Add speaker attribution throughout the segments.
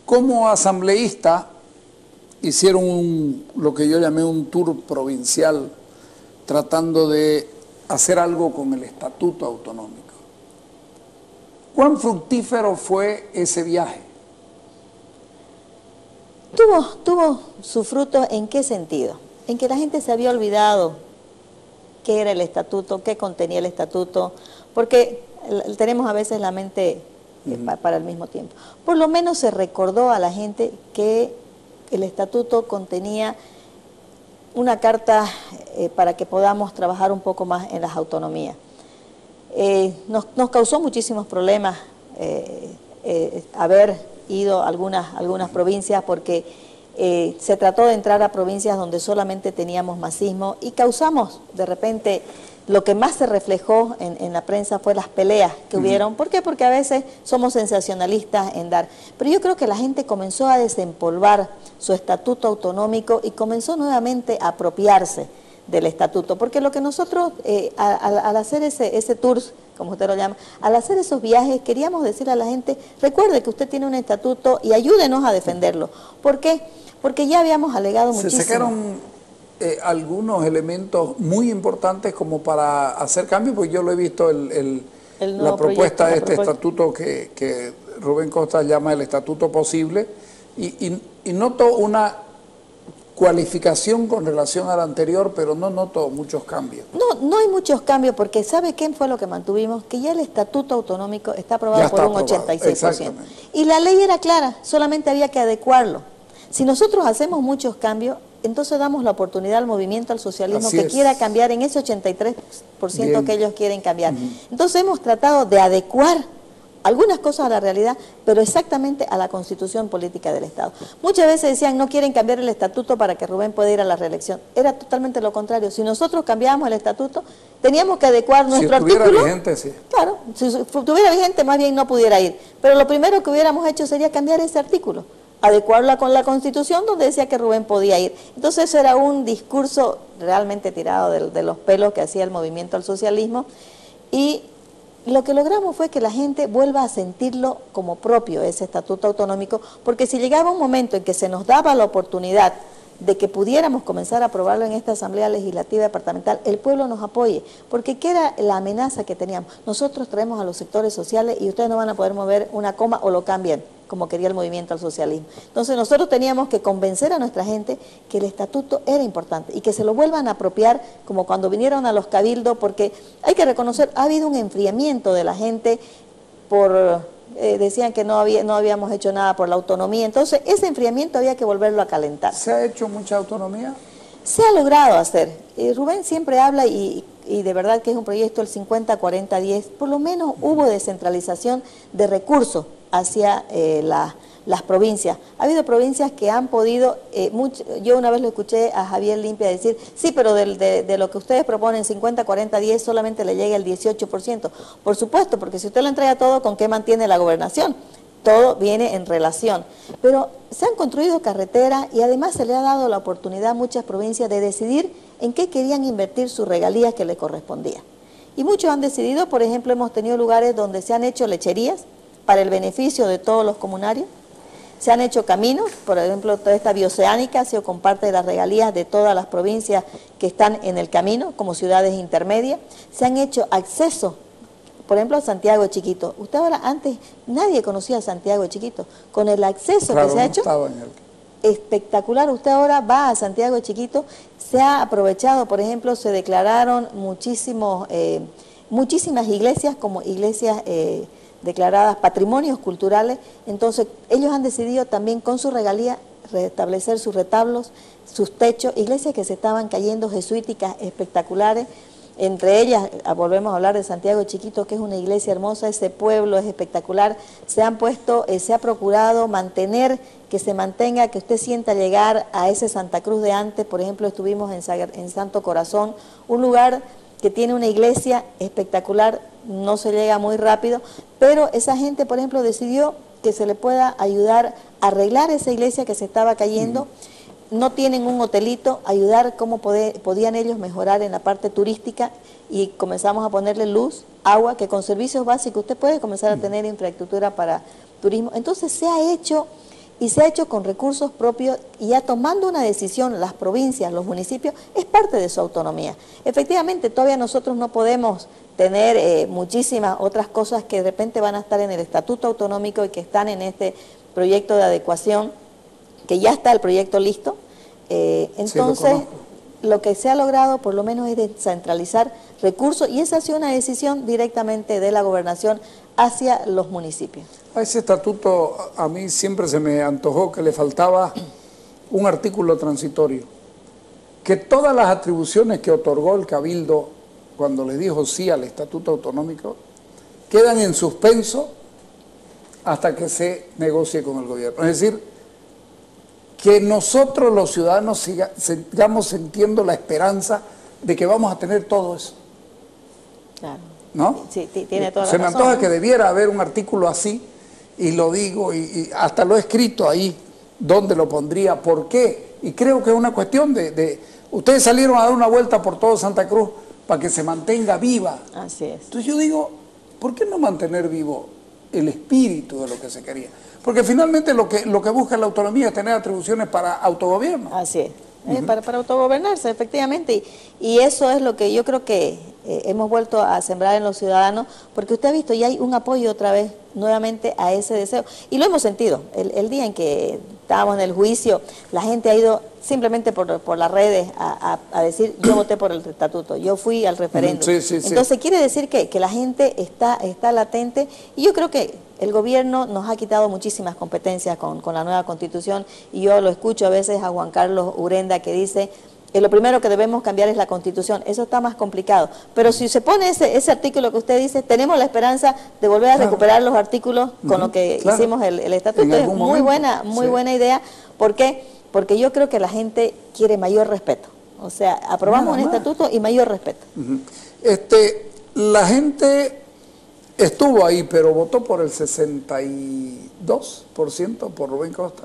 Speaker 1: Como asambleísta hicieron lo que yo llamé un tour provincial, tratando de hacer algo con el Estatuto Autonómico. ¿Cuán fructífero fue ese viaje?
Speaker 2: Tuvo su fruto. ¿En qué sentido? En que la gente se había olvidado qué era el estatuto, qué contenía el estatuto, porque tenemos a veces la mente para el mismo tiempo. Por lo menos se recordó a la gente que el estatuto contenía una carta para que podamos trabajar un poco más en las autonomías. Nos causó muchísimos problemas haber ido a algunas provincias, porque se trató de entrar a provincias donde solamente teníamos masismo y causamos de repente. Lo que más se reflejó en la prensa fue las peleas que hubieron. ¿Por qué? Porque a veces somos sensacionalistas en dar. Pero yo creo que la gente comenzó a desempolvar su estatuto autonómico y comenzó nuevamente a apropiarse del estatuto. Porque lo que nosotros, al hacer ese tour, como usted lo llama, al hacer esos viajes, queríamos decirle a la gente, recuerde que usted tiene un estatuto y ayúdenos a defenderlo. ¿Por qué? Porque ya habíamos alegado muchísimo.
Speaker 1: Se sacaron algunos elementos muy importantes como para hacer cambios, porque yo lo he visto la propuesta de este estatuto que Rubén Costa llama el estatuto posible, y noto una cualificación con relación al anterior, pero no noto muchos cambios.
Speaker 2: No hay muchos cambios, porque ¿sabe qué fue lo que mantuvimos? Que ya el estatuto autonómico está aprobado por un 86%. Y la ley era clara, solamente había que adecuarlo. Si nosotros hacemos muchos cambios, entonces damos la oportunidad al movimiento, al socialismo, que quiera cambiar en ese 83% que ellos quieren cambiar. Entonces hemos tratado de adecuar algunas cosas a la realidad, pero exactamente a la constitución política del Estado. Muchas veces decían, no quieren cambiar el estatuto para que Rubén pueda ir a la reelección. Era totalmente lo contrario. Si nosotros cambiábamos el estatuto, teníamos que adecuar nuestro artículo. Si estuviera vigente, sí. Claro, si estuviera vigente, más bien no pudiera ir. Pero lo primero que hubiéramos hecho sería cambiar ese artículo, adecuarla con la Constitución, donde decía que Rubén podía ir. Entonces eso era un discurso realmente tirado de los pelos que hacía el movimiento al socialismo, y lo que logramos fue que la gente vuelva a sentirlo como propio, ese estatuto autonómico, porque si llegaba un momento en que se nos daba la oportunidad de que pudiéramos comenzar a aprobarlo en esta Asamblea Legislativa Departamental, el pueblo nos apoye, porque ¿qué era la amenaza que teníamos? Nosotros traemos a los sectores sociales y ustedes no van a poder mover una coma o lo cambian, como quería el movimiento al socialismo. Entonces nosotros teníamos que convencer a nuestra gente que el estatuto era importante y que se lo vuelvan a apropiar, como cuando vinieron a los cabildos, porque hay que reconocer, ha habido un enfriamiento de la gente decían que no habíamos hecho nada por la autonomía. Entonces ese enfriamiento había que volverlo a calentar.
Speaker 1: ¿Se ha hecho mucha autonomía?
Speaker 2: Se ha logrado hacer. Rubén siempre habla, y de verdad que es un proyecto el 50-40-10, por lo menos hubo descentralización de recursos hacia las provincias. Ha habido provincias que han podido, yo una vez lo escuché a Javier Limpia decir, sí, pero de lo que ustedes proponen 50-40-10 solamente le llega el 18%. Por supuesto, porque si usted lo entrega todo, ¿con qué mantiene la gobernación? Todo viene en relación. Pero se han construido carreteras y además se le ha dado la oportunidad a muchas provincias de decidir en qué querían invertir sus regalías que le correspondían. Y muchos han decidido, por ejemplo, hemos tenido lugares donde se han hecho lecherías para el beneficio de todos los comunarios. Se han hecho caminos, por ejemplo, toda esta bioceánica ha sido con parte de las regalías de todas las provincias que están en el camino, como ciudades intermedias. Se han hecho accesos, por ejemplo, a Santiago de Chiquito. Usted ahora, antes, nadie conocía a Santiago de Chiquito. Con el acceso que se ha hecho, espectacular. Usted ahora va a Santiago de Chiquito, se ha aprovechado, por ejemplo, se declararon muchísimas iglesias como iglesias declaradas patrimonios culturales. Entonces ellos han decidido también con su regalía restablecer sus retablos, sus techos, iglesias que se estaban cayendo, jesuíticas espectaculares. Entre ellas, volvemos a hablar de Santiago de Chiquito, que es una iglesia hermosa, ese pueblo es espectacular. Se ha procurado mantener, que se mantenga, que usted sienta llegar a ese Santa Cruz de antes. Por ejemplo, estuvimos en Santo Corazón, un lugar que tiene una iglesia espectacular, no se llega muy rápido, pero esa gente, por ejemplo, decidió que se le pueda ayudar a arreglar esa iglesia que se estaba cayendo. No tienen un hotelito, ayudar cómo podían ellos mejorar en la parte turística, y comenzamos a ponerle luz, agua, que con servicios básicos usted puede comenzar a tener infraestructura para turismo. Entonces se ha hecho y se ha hecho con recursos propios y ya tomando una decisión, las provincias, los municipios, es parte de su autonomía. Efectivamente, todavía nosotros no podemos tener muchísimas otras cosas que de repente van a estar en el Estatuto Autonómico y que están en este proyecto de adecuación, que ya está el proyecto listo. Entonces, lo que se ha logrado por lo menos es descentralizar recursos y esa ha sido una decisión directamente de la gobernación hacia los municipios.
Speaker 1: A ese estatuto a mí siempre se me antojó que le faltaba un artículo transitorio, que todas las atribuciones que otorgó el Cabildo cuando le dijo sí al Estatuto Autonómico quedan en suspenso hasta que se negocie con el gobierno. Es decir, que nosotros los ciudadanos sigamos sintiendo la esperanza de que vamos a tener todo eso.
Speaker 2: Claro.
Speaker 1: ¿No?
Speaker 2: Sí, tiene toda la razón.
Speaker 1: Se me antoja que debiera haber un artículo así, y lo digo, y hasta lo he escrito ahí, dónde lo pondría, por qué. Y creo que es una cuestión de ustedes salieron a dar una vuelta por todo Santa Cruz para que se mantenga viva.
Speaker 2: Así es.
Speaker 1: Entonces yo digo, ¿por qué no mantener vivo el espíritu de lo que se quería? Porque finalmente lo que busca la autonomía es tener atribuciones para autogobierno.
Speaker 2: Así es. Para autogobernarse, efectivamente, y eso es lo que yo creo que hemos vuelto a sembrar en los ciudadanos, porque usted ha visto, ya hay un apoyo otra vez, nuevamente, a ese deseo, y lo hemos sentido, el día en que estábamos en el juicio, la gente ha ido simplemente por las redes a decir, yo voté por el estatuto, yo fui al referéndum.
Speaker 1: Sí.
Speaker 2: Entonces quiere decir que la gente está latente, y yo creo que el gobierno nos ha quitado muchísimas competencias con la nueva Constitución, y yo lo escucho a veces a Juan Carlos Urenda que dice que lo primero que debemos cambiar es la Constitución. Eso está más complicado. Pero si se pone ese artículo que usted dice, tenemos la esperanza de volver a recuperar los artículos con lo que hicimos el estatuto. Es muy buena idea. ¿Por qué? Porque yo creo que la gente quiere mayor respeto. O sea, aprobamos un estatuto y mayor respeto.
Speaker 1: La gente estuvo ahí, pero votó por el 62% por Rubén Costa.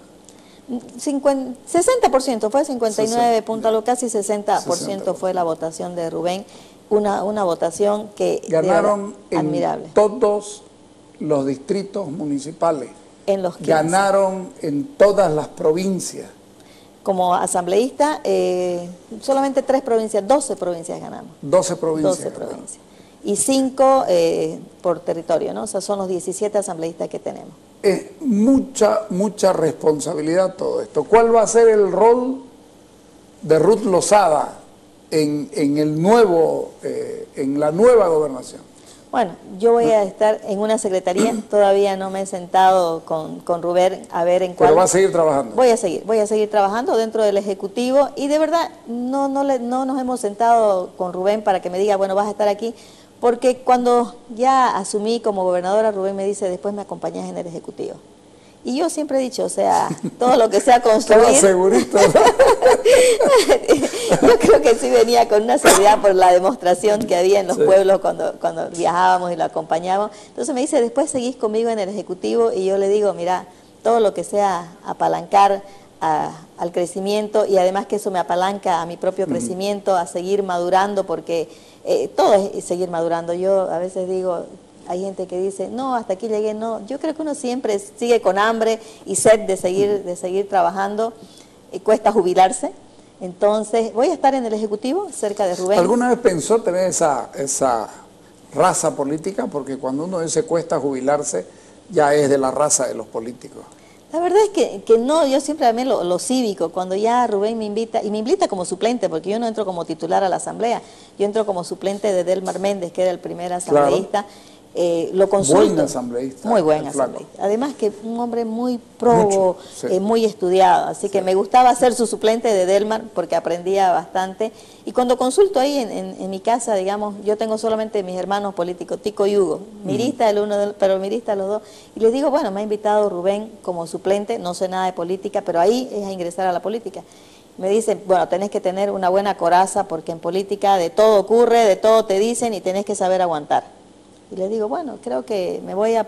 Speaker 2: 60%, fue 59 puntos, casi 60% fue la votación de Rubén, una votación que
Speaker 1: ganaron
Speaker 2: admirable.
Speaker 1: En todos los distritos municipales,
Speaker 2: en los 15.
Speaker 1: Ganaron en todas las provincias.
Speaker 2: Como asambleísta, solamente 12 provincias ganamos.
Speaker 1: 12 provincias.
Speaker 2: 12 provincias. Y 5 por territorio, ¿no? O sea, son los 17 asambleístas que tenemos.
Speaker 1: Es mucha responsabilidad todo esto. ¿Cuál va a ser el rol de Ruth Lozada en la nueva gobernación?
Speaker 2: Bueno, yo voy a estar en una secretaría, todavía no me he sentado con Rubén a ver en cuál.
Speaker 1: Pero va a seguir trabajando.
Speaker 2: Voy a seguir trabajando dentro del Ejecutivo, y de verdad no nos hemos sentado con Rubén para que me diga, bueno, vas a estar aquí, porque cuando ya asumí como gobernadora, Rubén me dice, después me acompañás en el Ejecutivo. Y yo siempre he dicho, o sea, todo lo que sea construir...
Speaker 1: Estaba segurito.
Speaker 2: Yo creo que sí venía con una seguridad por la demostración que había en los pueblos cuando viajábamos y lo acompañábamos. Entonces me dice, después seguís conmigo en el Ejecutivo, y yo le digo, mira, todo lo que sea apalancar al crecimiento, y además que eso me apalanca a mi propio crecimiento, a seguir madurando, porque todo es seguir madurando. Yo a veces digo... Hay gente que dice, no, hasta aquí llegué, no. Yo creo que uno siempre sigue con hambre y sed de seguir trabajando, y cuesta jubilarse. Entonces, voy a estar en el Ejecutivo, cerca de Rubén.
Speaker 1: ¿Alguna vez pensó tener esa raza política? Porque cuando uno dice cuesta jubilarse, ya es de la raza de los políticos.
Speaker 2: La verdad es que no, yo siempre amé lo cívico. Cuando ya Rubén me invita, y me invita como suplente, porque yo no entro como titular a la asamblea, yo entro como suplente de Delmar Méndez, que era el primer asambleísta.
Speaker 1: Claro.
Speaker 2: Lo consulto.
Speaker 1: Buen asambleísta.
Speaker 2: Muy buen asambleísta. Además que un hombre muy probo, muy estudiado, así que me gustaba ser su suplente de Delmar porque aprendía bastante. Y cuando consulto ahí en mi casa, digamos, yo tengo solamente mis hermanos políticos, Tico y Hugo, mirista el uno, pero mirista los dos, y les digo, bueno, me ha invitado Rubén como suplente, no sé nada de política, pero ahí es a ingresar a la política. Me dicen, bueno, tenés que tener una buena coraza porque en política de todo ocurre, de todo te dicen y tenés que saber aguantar. Y le digo, bueno, creo que me voy a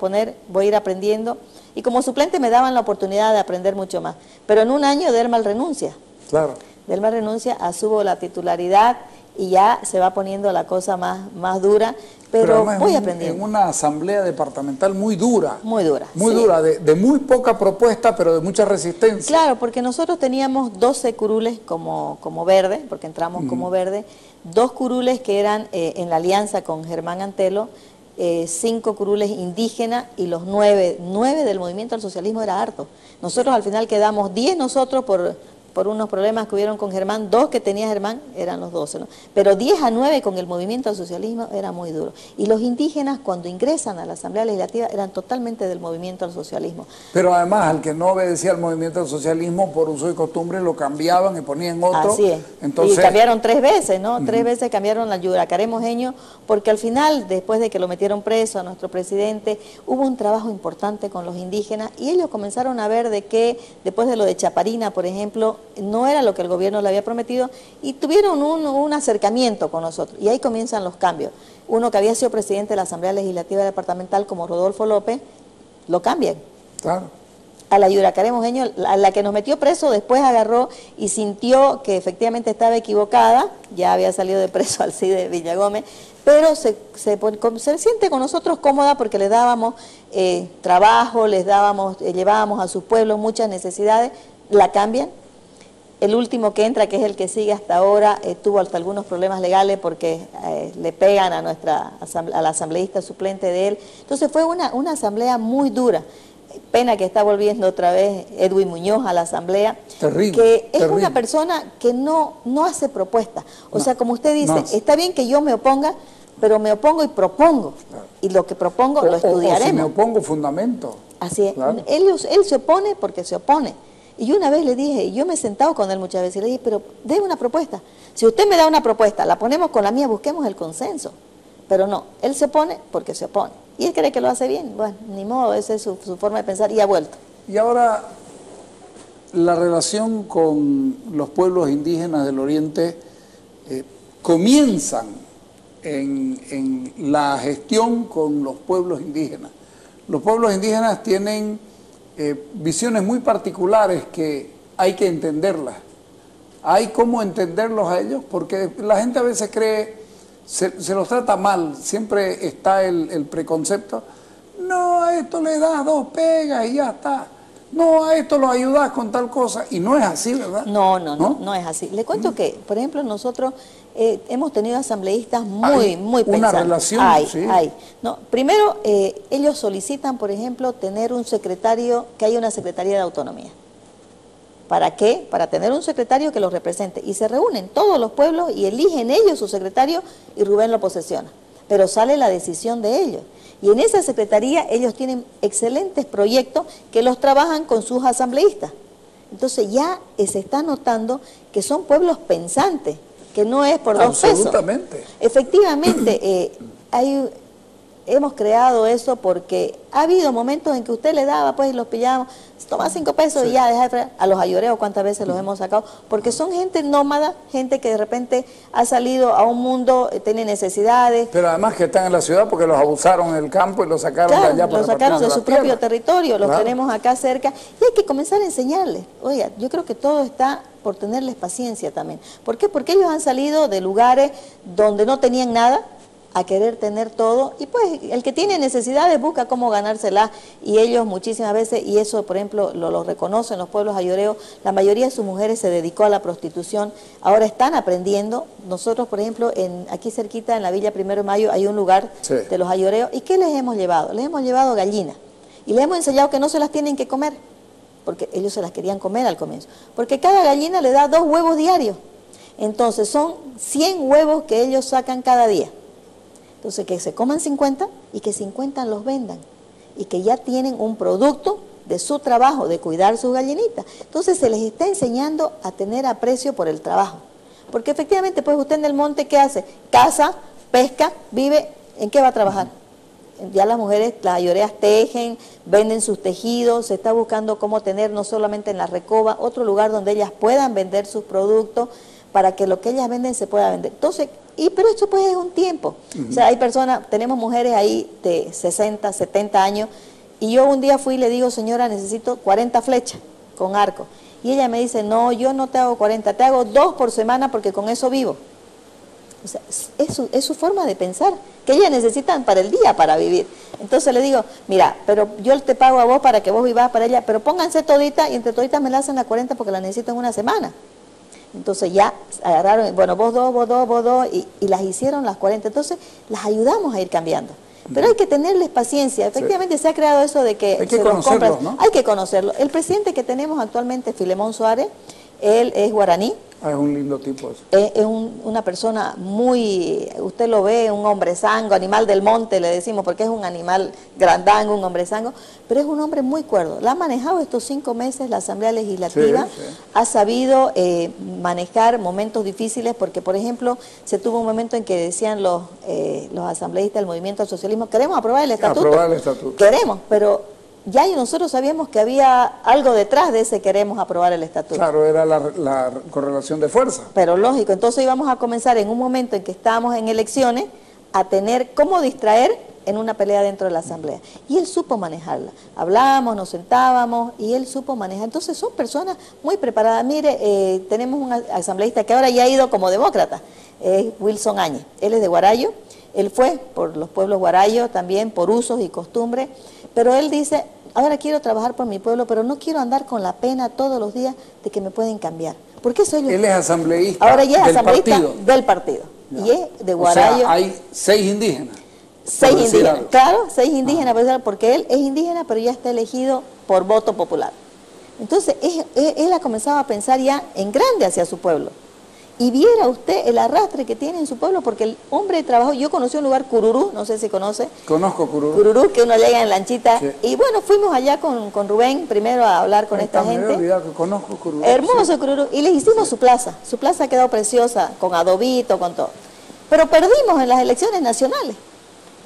Speaker 2: ir aprendiendo. Y como suplente me daban la oportunidad de aprender mucho más. Pero en un año Delmar renuncia.
Speaker 1: Claro.
Speaker 2: Delmar renuncia, asumo la titularidad y ya se va poniendo la cosa más dura. pero voy aprendiendo.
Speaker 1: En una asamblea departamental muy dura.
Speaker 2: Muy dura.
Speaker 1: Muy dura, de muy poca propuesta, pero de mucha resistencia.
Speaker 2: Claro, porque nosotros teníamos 12 curules como verde, porque entramos como verde, 2 curules que eran en la alianza con Germán Antelo, 5 curules indígenas y los 9 del movimiento al socialismo era harto. Nosotros al final quedamos 10 nosotros por unos problemas que hubieron con Germán, 2 que tenía Germán, eran los 12, ¿no? Pero 10-9 con el movimiento al socialismo era muy duro. Y los indígenas cuando ingresan a la Asamblea Legislativa eran totalmente del movimiento al socialismo.
Speaker 1: Pero además al que no obedecía al movimiento al socialismo, por uso y costumbre, lo cambiaban y ponían otro.
Speaker 2: Así es. Entonces, y cambiaron 3 veces, ¿no? 3 veces cambiaron al Yuracare mojeño, porque al final, después de que lo metieron preso a nuestro presidente, hubo un trabajo importante con los indígenas y ellos comenzaron a ver de que, después de lo de Chaparina, por ejemplo, no era lo que el gobierno le había prometido y tuvieron un acercamiento con nosotros y ahí comienzan los cambios. Uno que había sido presidente de la Asamblea Legislativa Departamental como Rodolfo López, lo cambian.
Speaker 1: Claro.
Speaker 2: A la Yuracare mojeño, a la que nos metió preso, después agarró y sintió que efectivamente estaba equivocada, ya había salido de preso Alcide Villagómez, pero se siente con nosotros cómoda porque les dábamos trabajo, llevábamos a sus pueblos muchas necesidades, la cambian. El último que entra, que es el que sigue hasta ahora, tuvo hasta algunos problemas legales porque le pegan a la asambleísta suplente de él. Entonces fue una asamblea muy dura. Pena que está volviendo otra vez Edwin Muñoz a la asamblea.
Speaker 1: Terrible.
Speaker 2: Que es una persona que no hace propuestas. O sea, como usted dice, está bien que yo me oponga, pero me opongo y propongo. Claro. Y lo que propongo lo estudiaremos.
Speaker 1: O si me opongo, fundamento.
Speaker 2: Así es.
Speaker 1: Claro.
Speaker 2: Él se opone porque se opone. Y yo una vez le dije, yo me he sentado con él muchas veces, y le dije, pero déme una propuesta. Si usted me da una propuesta, la ponemos con la mía, busquemos el consenso. Pero no, él se opone porque se opone. Y él cree que lo hace bien. Bueno, ni modo, esa es su forma de pensar y ha vuelto.
Speaker 1: Y ahora, la relación con los pueblos indígenas del Oriente comienzan en la gestión con los pueblos indígenas. Los pueblos indígenas tienen visiones muy particulares que hay que entenderlas. Hay cómo entenderlos a ellos, porque la gente a veces cree, se los trata mal, siempre está el preconcepto, no, a esto le das 2 pegas y ya está, no, a esto lo ayudas con tal cosa, y no es así, ¿verdad?
Speaker 2: No es así. Le cuento que, por ejemplo, nosotros hemos tenido asambleístas muy pensantes.
Speaker 1: Una relación, sí.
Speaker 2: No, primero, ellos solicitan, por ejemplo, tener un secretario, que haya una secretaría de autonomía. ¿Para qué? Para tener un secretario que los represente. Y se reúnen todos los pueblos y eligen ellos su secretario y Rubén lo posesiona. Pero sale la decisión de ellos. Y en esa secretaría ellos tienen excelentes proyectos que los trabajan con sus asambleístas. Entonces ya se está notando que son pueblos pensantes, que no es por 2 pesos.
Speaker 1: Absolutamente.
Speaker 2: Efectivamente, hemos creado eso porque ha habido momentos en que usted le daba, pues, y los pillábamos, toma 5 pesos y ya, deja de fregar. A los ayoreos, ¿cuántas veces los hemos sacado? Porque son gente nómada, gente que de repente ha salido a un mundo, tiene necesidades.
Speaker 1: Pero además que están en la ciudad porque los abusaron en el campo y los sacaron de allá.
Speaker 2: Los sacaron de su propio territorio, los tenemos acá cerca. Y hay que comenzar a enseñarles. Oiga, yo creo que todo está por tenerles paciencia también. ¿Por qué? Porque ellos han salido de lugares donde no tenían nada, a querer tener todo, y pues el que tiene necesidades busca cómo ganárselas, y ellos muchísimas veces, y eso por ejemplo lo reconocen los pueblos ayoreos, la mayoría de sus mujeres se dedicó a la prostitución, ahora están aprendiendo. Nosotros por ejemplo, aquí cerquita en la Villa 1 de Mayo hay un lugar de los ayoreos, ¿y qué les hemos llevado? Les hemos llevado gallinas, y les hemos enseñado que no se las tienen que comer, porque ellos se las querían comer al comienzo, porque cada gallina le da 2 huevos diarios, entonces son 100 huevos que ellos sacan cada día. Entonces, que se coman 50 y que 50 los vendan. Y que ya tienen un producto de su trabajo, de cuidar sus gallinitas. Entonces, se les está enseñando a tener aprecio por el trabajo. Porque efectivamente, pues usted en el monte, ¿qué hace? Caza, pesca, vive, ¿en qué va a trabajar? Ya las mujeres, las ayoreas tejen, venden sus tejidos, se está buscando cómo tener no solamente en la Recoba, otro lugar donde ellas puedan vender sus productos, para que lo que ellas venden se pueda vender. Entonces, pero esto pues es un tiempo. O sea, hay personas, tenemos mujeres ahí de 60, 70 años, y yo un día fui y le digo, señora, necesito 40 flechas con arco. Y ella me dice, no, yo no te hago 40, te hago 2 por semana porque con eso vivo. O sea, es su forma de pensar. que ellas necesitan para el día, para vivir. Entonces le digo, mira, pero yo te pago a vos para que vos vivas para ella, pero pónganse toditas y entre toditas me la hacen a 40 porque la necesito en una semana. Entonces ya agarraron, bueno, vos dos, y las hicieron las 40. Entonces las ayudamos a ir cambiando. Pero hay que tenerles paciencia. Efectivamente se ha creado eso de que
Speaker 1: hay que conocerlos, ¿no?
Speaker 2: Hay que conocerlo. El presidente que tenemos actualmente, Filemón Suárez, él es guaraní.
Speaker 1: Es un lindo tipo eso.
Speaker 2: Es una persona muy, usted lo ve, un hombresango, animal del monte le decimos, porque es un animal grandango, un hombresango, pero es un hombre muy cuerdo. La ha manejado estos 5 meses la Asamblea Legislativa, ha sabido manejar momentos difíciles, porque por ejemplo, se tuvo un momento en que decían los asambleístas del movimiento al socialismo, queremos aprobar el estatuto.
Speaker 1: Aprobar el estatuto.
Speaker 2: Queremos, pero ya nosotros sabíamos que había algo detrás de ese queremos aprobar el estatuto.
Speaker 1: Claro, era la correlación de fuerza.
Speaker 2: Pero lógico, entonces íbamos a comenzar en un momento en que estábamos en elecciones a tener cómo distraer en una pelea dentro de la Asamblea. Y él supo manejarla. Hablábamos, nos sentábamos y él supo manejar. Entonces son personas muy preparadas. Mire, tenemos un asambleísta que ahora ya ha ido como demócrata, Wilson Áñez. Él es de Guarayo. Él fue por los pueblos guarayos también, por usos y costumbres, pero él dice, ahora quiero trabajar por mi pueblo, pero no quiero andar con la pena todos los días de que me pueden cambiar. Porque soy yo.
Speaker 1: Él es asambleísta.
Speaker 2: Ahora ya es asambleísta del partido. Ya. Y es de Guarayo.
Speaker 1: O sea, hay 6 indígenas.
Speaker 2: 6 indígenas, claro, 6 indígenas, porque él es indígena, pero ya está elegido por voto popular. Entonces, él ha comenzado a pensar ya en grande hacia su pueblo. Y viera usted el arrastre que tiene en su pueblo, porque el hombre trabajó. Yo conocí un lugar, Cururú, no sé si conoce.
Speaker 1: Conozco Cururú.
Speaker 2: Cururú, que uno llega en lanchita. Sí. Y bueno, fuimos allá con Rubén primero a hablar con esta gente.
Speaker 1: Me olvidado que conozco Cururú.
Speaker 2: Hermoso, sí. Cururú. Y les hicimos su plaza. Su plaza ha quedado preciosa, con adobito, con todo. Pero perdimos en las elecciones nacionales.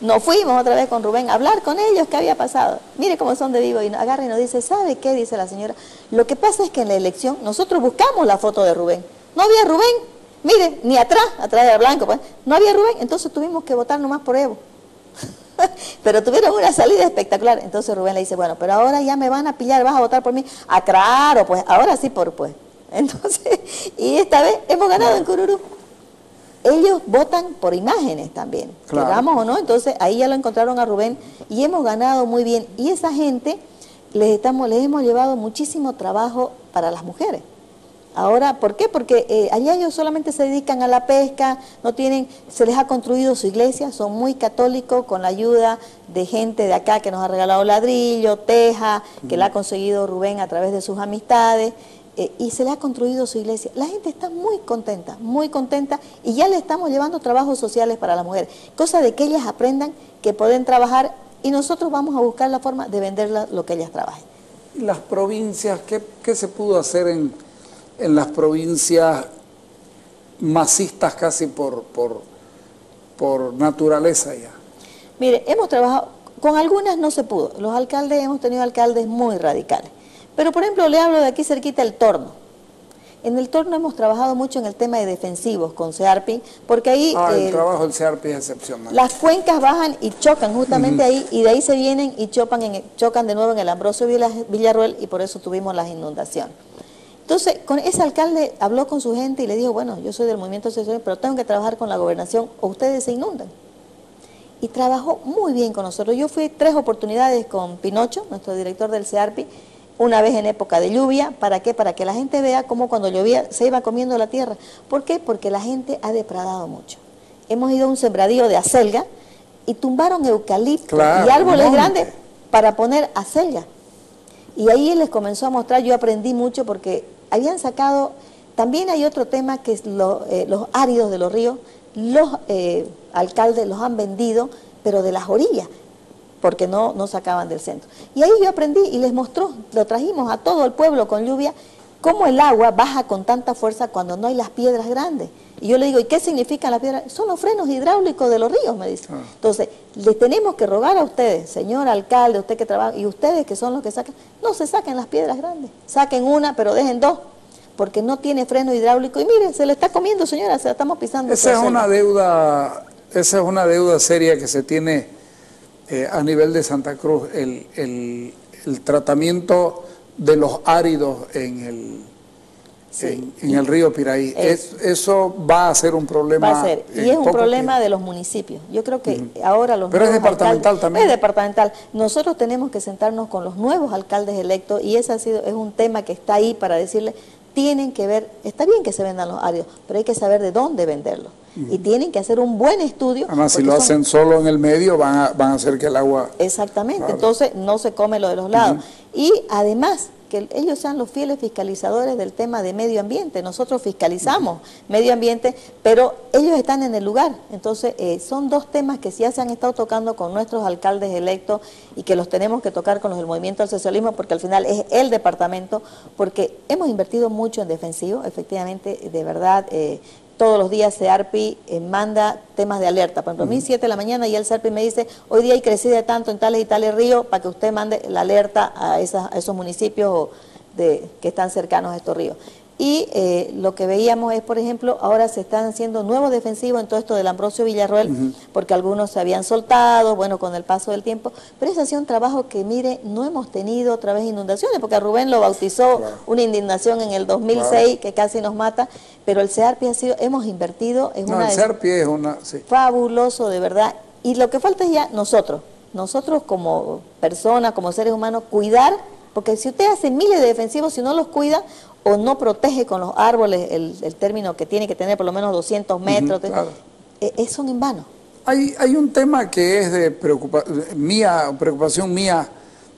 Speaker 2: Nos fuimos otra vez con Rubén a hablar con ellos qué había pasado. Mire cómo son de vivo. Y agarra y nos dice, ¿sabe qué? Dice la señora. Lo que pasa es que en la elección nosotros buscamos la foto de Rubén. No había Rubén, mire, ni atrás era blanco, pues, no había Rubén, entonces tuvimos que votar nomás por Evo. Pero tuvieron una salida espectacular. Entonces Rubén le dice, bueno, pero ahora ya me van a pillar, vas a votar por mí. Ah, claro, pues, ahora sí por pues. Entonces, y esta vez hemos ganado en Cururú. Ellos votan por imágenes también, claro. Queramos o no, entonces ahí ya lo encontraron a Rubén y hemos ganado muy bien. Y esa gente les hemos llevado muchísimo trabajo para las mujeres. Ahora, ¿por qué? Porque allá ellos solamente se dedican a la pesca, no tienen, se les ha construido su iglesia, son muy católicos con la ayuda de gente de acá que nos ha regalado ladrillo, teja, que la ha conseguido Rubén a través de sus amistades, y se le ha construido su iglesia. La gente está muy contenta y ya le estamos llevando trabajos sociales para las mujeres, cosa de que ellas aprendan que pueden trabajar y nosotros vamos a buscar la forma de vender lo que ellas trabajen.
Speaker 1: Las provincias, ¿qué se pudo hacer en las provincias masistas casi por naturaleza ya?
Speaker 2: Mire, hemos trabajado, con algunas no se pudo, los alcaldes, hemos tenido alcaldes muy radicales, pero por ejemplo le hablo de aquí cerquita el Torno. En el Torno hemos trabajado mucho en el tema de defensivos con CEARPI, porque ahí...
Speaker 1: el trabajo del CEARPI es excepcional.
Speaker 2: Las cuencas bajan y chocan justamente ahí, y de ahí se vienen y chocan de nuevo en el Ambrosio Villarroel, y por eso tuvimos las inundaciones. Entonces, con ese alcalde habló con su gente y le dijo, bueno, yo soy del movimiento social, pero tengo que trabajar con la gobernación o ustedes se inundan. Y trabajó muy bien con nosotros. Yo fui 3 oportunidades con Pinocho, nuestro director del CEARPI, una vez en época de lluvia. ¿Para qué? Para que la gente vea cómo cuando llovía se iba comiendo la tierra. ¿Por qué? Porque la gente ha depredado mucho. Hemos ido a un sembradío de acelga y tumbaron eucalipto y árboles grandes para poner acelga. Y ahí él les comenzó a mostrar, yo aprendí mucho porque habían sacado, también hay otro tema que es los áridos de los ríos, los alcaldes los han vendido, pero de las orillas, porque no sacaban del centro. Y ahí yo aprendí y les mostró, lo trajimos a todo el pueblo con lluvia, cómo el agua baja con tanta fuerza cuando no hay las piedras grandes. Y yo le digo, ¿y qué significan las piedras? Son los frenos hidráulicos de los ríos, me dice. Entonces, les tenemos que rogar a ustedes, señor alcalde, usted que trabaja, y ustedes que son los que sacan, no se saquen las piedras grandes, saquen una, pero dejen 2, porque no tiene freno hidráulico. Y mire, se le está comiendo, señora, se la estamos pisando.
Speaker 1: Esa es una deuda seria que se tiene a nivel de Santa Cruz, el tratamiento de los áridos en
Speaker 2: Sí,
Speaker 1: en el río Piraí. Eso va a ser un problema.
Speaker 2: Va a ser, y es un problema de los municipios. Yo creo que ahora los
Speaker 1: Pero es
Speaker 2: nuevos
Speaker 1: departamental
Speaker 2: alcaldes,
Speaker 1: también.
Speaker 2: Es departamental. Nosotros tenemos que sentarnos con los nuevos alcaldes electos y ese es un tema que está ahí para decirles, tienen que ver, está bien que se vendan los áreos, pero hay que saber de dónde venderlos. Y tienen que hacer un buen estudio.
Speaker 1: Además, si lo hacen solo en el medio, van a hacer que el agua...
Speaker 2: Exactamente, claro. Entonces no se come lo de los lados. Y además, que ellos sean los fieles fiscalizadores del tema de medio ambiente. Nosotros fiscalizamos medio ambiente, pero ellos están en el lugar. Entonces, son dos temas que ya se han estado tocando con nuestros alcaldes electos y que los tenemos que tocar con los del Movimiento al Socialismo, porque al final es el departamento, porque hemos invertido mucho en defensivo, efectivamente, de verdad... todos los días CEARPI manda temas de alerta. Por ejemplo, a mí 7 de la mañana y el CEARPI me dice, hoy día hay crecida de tanto en tales y tales ríos, para que usted mande la alerta a esos municipios que están cercanos a estos ríos. Y lo que veíamos es, por ejemplo, ahora se están haciendo nuevos defensivos en todo esto del Ambrosio Villarroel, porque algunos se habían soltado, bueno, con el paso del tiempo, pero ese ha sido un trabajo que, mire, no hemos tenido otra vez inundaciones, porque a Rubén lo bautizó una inundación en el 2006 que casi nos mata, pero el CEARPI hemos invertido,
Speaker 1: el CEARPI es
Speaker 2: fabuloso, de verdad, y lo que falta es ya nosotros como personas, como seres humanos, cuidar, porque si usted hace miles de defensivos, si no los cuida o no protege con los árboles el término que tiene que tener por lo menos 200 metros, claro. Son en vano.
Speaker 1: Hay un tema que es de preocupación mía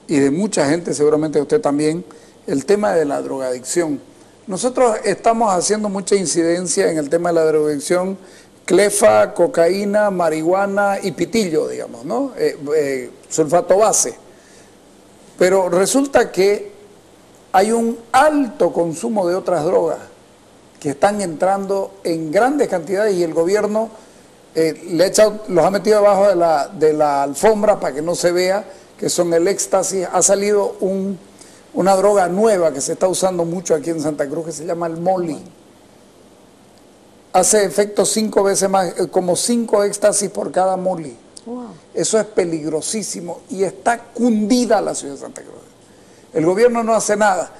Speaker 1: y de mucha gente, seguramente usted también, el tema de la drogadicción. Nosotros estamos haciendo mucha incidencia en el tema de la drogadicción, clefa, cocaína, marihuana y pitillo, digamos, ¿no? Sulfato base. Pero resulta que hay un alto consumo de otras drogas que están entrando en grandes cantidades y el gobierno los ha metido debajo de la alfombra para que no se vea, que son el éxtasis. Ha salido una droga nueva que se está usando mucho aquí en Santa Cruz que se llama el Molly. Hace efecto 5 veces más, como 5 éxtasis por cada Molly. Wow. Eso es peligrosísimo y está cundida la ciudad de Santa Cruz. El gobierno no hace nada.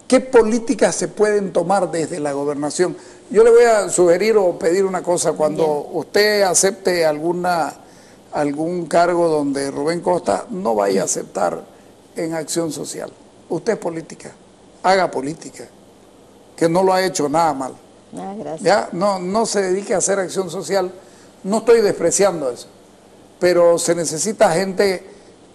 Speaker 1: ¿Qué políticas se pueden tomar desde la gobernación? Yo le voy a sugerir o pedir una cosa. Cuando usted acepte algún cargo donde Rubén Costa, no vaya a aceptar en acción social. Usted es política, haga política, que no lo ha hecho nada mal.
Speaker 2: Gracias.
Speaker 1: ¿Ya? No se dedique a hacer acción social. No estoy despreciando eso, pero se necesita gente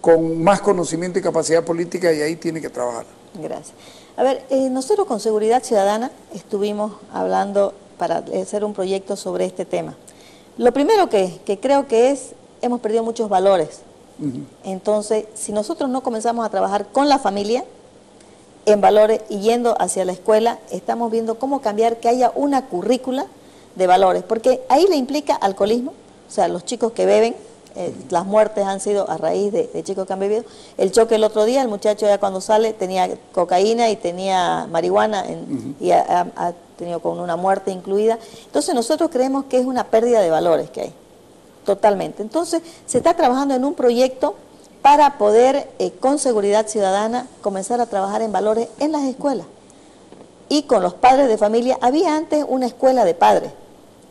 Speaker 1: con más conocimiento y capacidad política y ahí tiene que trabajar.
Speaker 2: Gracias. A ver, nosotros con Seguridad Ciudadana estuvimos hablando para hacer un proyecto sobre este tema. Lo primero que creo que hemos perdido muchos valores. Entonces, si nosotros no comenzamos a trabajar con la familia en valores y yendo hacia la escuela, estamos viendo cómo cambiar, que haya una currícula de valores, porque ahí le implica alcoholismo, o sea, los chicos que beben, las muertes han sido a raíz de chicos que han bebido. El choque el otro día, el muchacho ya cuando sale tenía cocaína y tenía marihuana y ha tenido con una muerte incluida. Entonces nosotros creemos que es una pérdida de valores que hay, totalmente. Entonces se está trabajando en un proyecto para poder, con Seguridad Ciudadana, comenzar a trabajar en valores en las escuelas. Y con los padres de familia, había antes una escuela de padres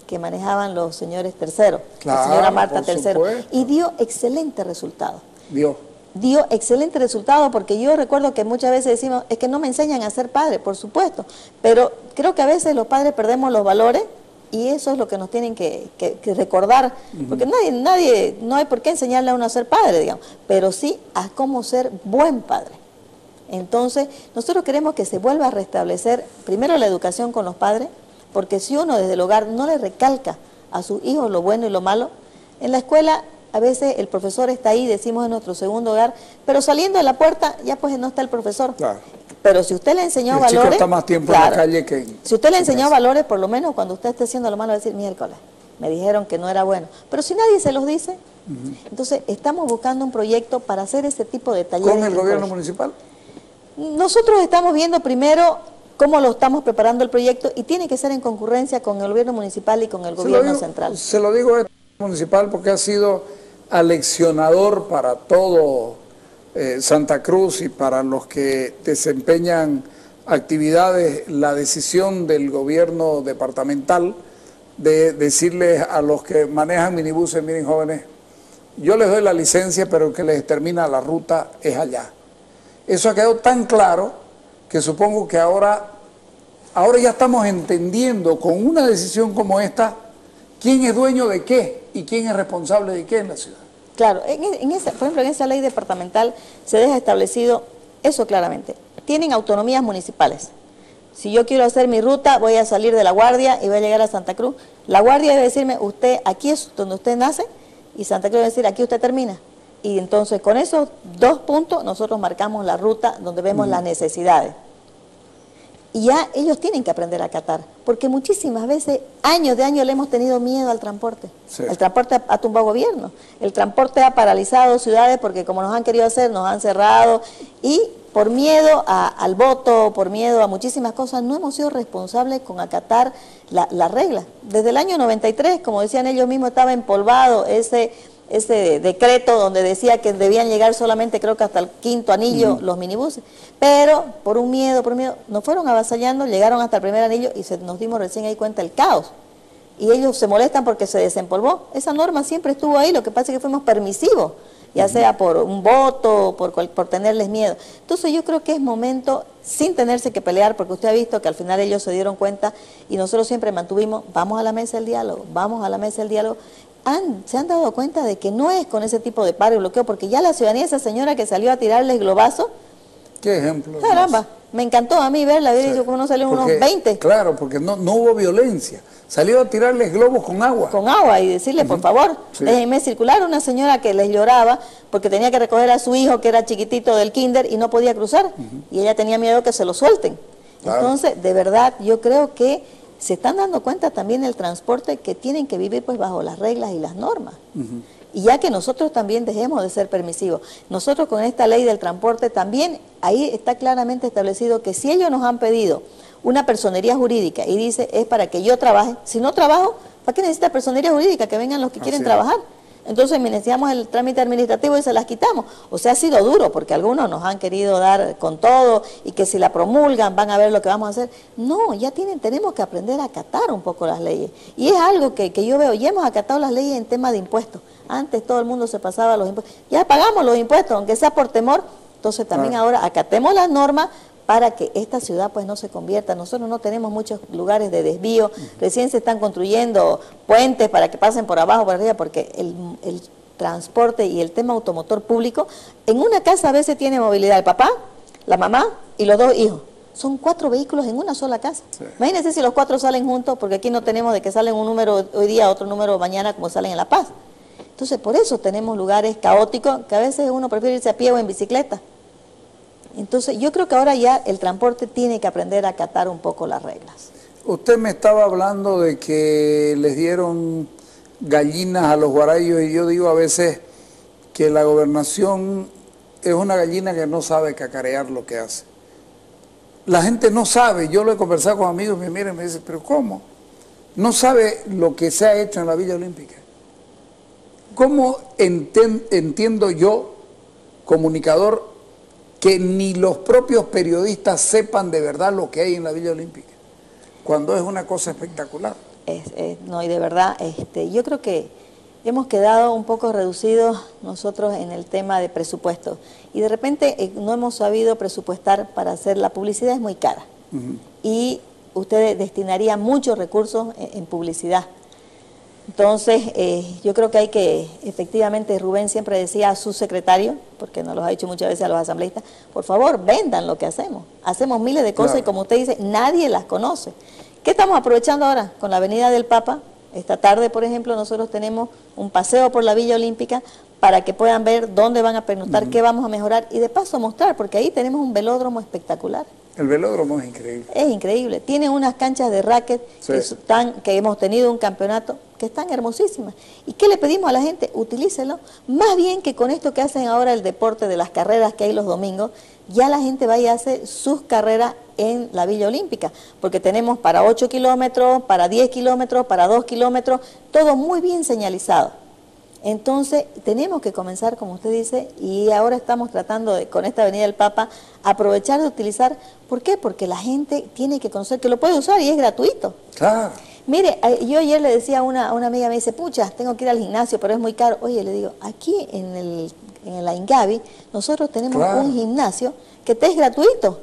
Speaker 2: que manejaban los señores Tercero,
Speaker 1: claro,
Speaker 2: la señora Marta Tercero, y dio excelente resultado. Dio excelente resultado, porque yo recuerdo que muchas veces decimos, es que no me enseñan a ser padre, por supuesto, pero creo que a veces los padres perdemos los valores y eso es lo que nos tienen que recordar, porque nadie, no hay por qué enseñarle a uno a ser padre, digamos, pero sí a cómo ser buen padre. Entonces, nosotros queremos que se vuelva a restablecer primero la educación con los padres, porque si uno desde el hogar no le recalca a sus hijos lo bueno y lo malo, en la escuela a veces el profesor está ahí, decimos en nuestro segundo hogar, pero saliendo de la puerta ya pues no está el profesor. Claro. Pero si usted le enseñó valores... El chico
Speaker 1: está más tiempo en la calle que...
Speaker 2: Si usted le enseñó valores, por lo menos cuando usted esté haciendo lo malo, va a decir, miércoles, me dijeron que no era bueno. Pero si nadie se los dice, entonces estamos buscando un proyecto para hacer ese tipo de talleres.
Speaker 1: ¿Con el gobierno municipal?
Speaker 2: Nosotros estamos viendo primero cómo lo estamos preparando el proyecto y tiene que ser en concurrencia con el gobierno municipal y con el gobierno central.
Speaker 1: Se lo digo al municipal porque ha sido aleccionador para todo Santa Cruz y para los que desempeñan actividades la decisión del gobierno departamental de decirles a los que manejan minibuses, miren jóvenes, yo les doy la licencia, pero el que les determina la ruta es allá. Eso ha quedado tan claro que supongo que ahora ya estamos entendiendo con una decisión como esta quién es dueño de qué y quién es responsable de qué en la ciudad.
Speaker 2: Claro, por ejemplo, en esa ley departamental se deja establecido eso claramente. Tienen autonomías municipales. Si yo quiero hacer mi ruta, voy a salir de La Guardia y voy a llegar a Santa Cruz. La Guardia debe decirme, usted aquí es donde usted nace, y Santa Cruz debe decir, aquí usted termina. Y entonces con esos 2 puntos nosotros marcamos la ruta donde vemos las necesidades. Y ya ellos tienen que aprender a acatar, porque muchísimas veces, años de años, le hemos tenido miedo al transporte. Sí. El transporte ha tumbado gobierno, el transporte ha paralizado ciudades porque como nos han querido hacer, nos han cerrado, y por miedo al voto, por miedo a muchísimas cosas, no hemos sido responsables con acatar la regla. Desde el año 93, como decían ellos mismos, estaba empolvado ese decreto donde decía que debían llegar solamente, creo que hasta el 5.º anillo los minibuses, pero por un miedo, nos fueron avasallando, llegaron hasta el primer anillo y nos dimos recién ahí cuenta del caos. Y ellos se molestan porque se desempolvó. Esa norma siempre estuvo ahí, lo que pasa es que fuimos permisivos, ya sea por un voto, por tenerles miedo. Entonces yo creo que es momento, sin tenerse que pelear, porque usted ha visto que al final ellos se dieron cuenta y nosotros siempre mantuvimos, vamos a la mesa del diálogo, vamos a la mesa del diálogo. Se han dado cuenta de que no es con ese tipo de paro y bloqueo, porque ya la ciudadanía, esa señora que salió a tirarles globazo.
Speaker 1: ¿Qué ejemplo?
Speaker 2: Caramba, me encantó a mí verla, haber dicho cómo no salieron unos 20.
Speaker 1: Claro, porque no hubo violencia. Salió a tirarles globos con agua.
Speaker 2: Con agua y decirle, por favor, déjenme circular. Una señora que les lloraba porque tenía que recoger a su hijo que era chiquitito del kinder y no podía cruzar. Y ella tenía miedo que se lo suelten. Claro. Entonces, de verdad, yo creo que se están dando cuenta también el transporte que tienen que vivir pues bajo las reglas y las normas. Y ya que nosotros también dejemos de ser permisivos. Nosotros con esta ley del transporte también, ahí está claramente establecido que si ellos nos han pedido una personería jurídica y dice es para que yo trabaje, si no trabajo, ¿para qué necesita personería jurídica? Que vengan los que quieren trabajar. Entonces iniciamos el trámite administrativo y se las quitamos. O sea, ha sido duro porque algunos nos han querido dar con todo y que si la promulgan van a ver lo que vamos a hacer. No, ya tenemos que aprender a acatar un poco las leyes. Y es algo que yo veo, ya hemos acatado las leyes en tema de impuestos. Antes todo el mundo se pasaba los impuestos. Ya pagamos los impuestos, aunque sea por temor. Entonces también ahora acatemos las normas para que esta ciudad pues no se convierta. Nosotros no tenemos muchos lugares de desvío, recién se están construyendo puentes para que pasen por abajo, por arriba, porque el transporte y el tema automotor público, en una casa a veces tiene movilidad el papá, la mamá y los 2 hijos. Son 4 vehículos en una sola casa. Sí. Imagínense si los 4 salen juntos, porque aquí no tenemos de que salen un número hoy día, otro número mañana, como salen en La Paz. Entonces, por eso tenemos lugares caóticos, que a veces uno prefiere irse a pie o en bicicleta. Entonces, yo creo que ahora ya el transporte tiene que aprender a acatar un poco las reglas.
Speaker 1: Usted me estaba hablando de que les dieron gallinas a los guarayos y yo digo a veces que la gobernación es una gallina que no sabe cacarear lo que hace. La gente no sabe, yo lo he conversado con amigos que me miran y me dicen, ¿pero cómo? No sabe lo que se ha hecho en la Villa Olímpica. ¿Cómo entiendo yo, comunicador, que ni los propios periodistas sepan de verdad lo que hay en la Villa Olímpica, cuando es una cosa espectacular?
Speaker 2: No, y de verdad, yo creo que hemos quedado un poco reducidos nosotros en el tema de presupuesto, y de repente no hemos sabido presupuestar para hacer, la publicidad es muy cara, y usted destinaría muchos recursos en publicidad. Entonces, yo creo que hay que, efectivamente, Rubén siempre decía a su secretario, porque nos lo ha dicho muchas veces a los asambleístas, por favor, vendan lo que hacemos. Hacemos miles de cosas y como usted dice, nadie las conoce. ¿Qué estamos aprovechando ahora? Con la Avenida del Papa, esta tarde, por ejemplo, nosotros tenemos un paseo por la Villa Olímpica para que puedan ver dónde van a pernoctar, qué vamos a mejorar y de paso mostrar, porque ahí tenemos un velódromo espectacular.
Speaker 1: El velódromo es increíble.
Speaker 2: Es increíble. Tiene unas canchas de racket que hemos tenido un campeonato que están hermosísimas. ¿Y qué le pedimos a la gente? Utilícelo. Más bien que con esto que hacen ahora el deporte de las carreras que hay los domingos, ya la gente vaya a hacer sus carreras en la Villa Olímpica, porque tenemos para 8 kilómetros, para 10 kilómetros, para 2 kilómetros, todo muy bien señalizado. Entonces, tenemos que comenzar, como usted dice, y ahora estamos tratando de, con esta Avenida del Papa, aprovechar de utilizar. ¿Por qué? Porque la gente tiene que conocer que lo puede usar y es gratuito.
Speaker 1: Claro.
Speaker 2: Mire, yo ayer le decía a una amiga, me dice, pucha, tengo que ir al gimnasio, pero es muy caro. Oye, le digo, aquí en la Ingavi, nosotros tenemos un gimnasio que te es gratuito.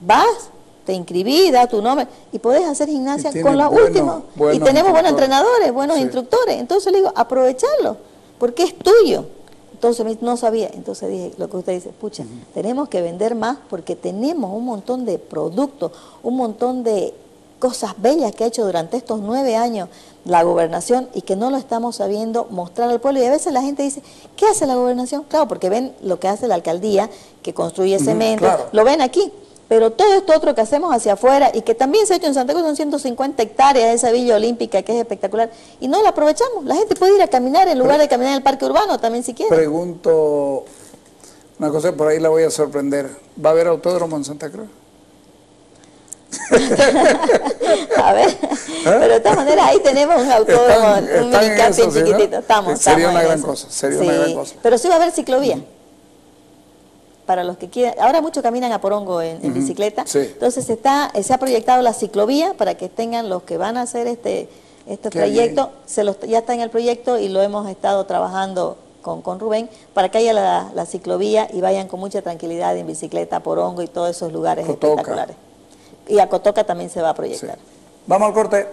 Speaker 2: Vas, te inscribís, da tu nombre y podés hacer gimnasia con los últimos. Y tenemos buenos entrenadores, buenos instructores. Entonces le digo, aprovecharlo, porque es tuyo. Entonces no sabía, entonces dije, lo que usted dice, pucha, tenemos que vender más porque tenemos un montón de productos, un montón de cosas bellas que ha hecho durante estos 9 años la gobernación y que no lo estamos sabiendo mostrar al pueblo. Y a veces la gente dice, ¿qué hace la gobernación? Claro, porque ven lo que hace la alcaldía, que construye cemento, lo ven aquí. Pero todo esto otro que hacemos hacia afuera y que también se ha hecho en Santa Cruz, son 150 hectáreas, esa Villa Olímpica que es espectacular, y no la aprovechamos. La gente puede ir a caminar en lugar de caminar en el parque urbano también si quiere.
Speaker 1: Pregunto una cosa, por ahí la voy a sorprender. ¿Va a haber autódromo en Santa Cruz?
Speaker 2: A ver, pero de todas maneras ahí tenemos un autódromo, un minicamping chiquitito.
Speaker 1: Sería una gran cosa, sería una gran cosa.
Speaker 2: Pero sí va a haber ciclovía. Para los que quieran, ahora muchos caminan a Porongo en bicicleta, entonces se ha proyectado la ciclovía para que tengan los que van a hacer este trayecto, ya está en el proyecto y lo hemos estado trabajando con Rubén, para que haya la ciclovía y vayan con mucha tranquilidad en bicicleta a Porongo y todos esos lugares espectaculares. Y a Cotoca también se va a proyectar.
Speaker 1: Vamos al corte.